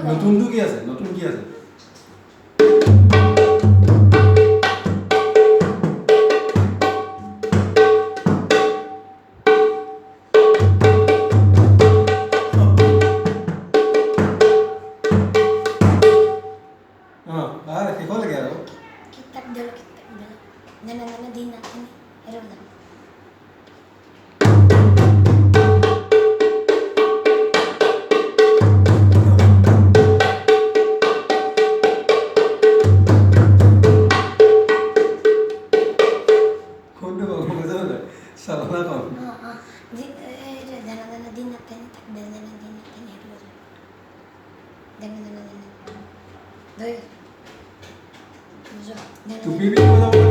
নতুনটো কি আছে নতুন কি আছে শেষলৈকে আৰু kitab dulu nana dina ini eroda কোনটো বুজাবলৈ চালনা কম dana dina ini tak dana dina ini eroda dana doi টুপি পিন্ধি বজাব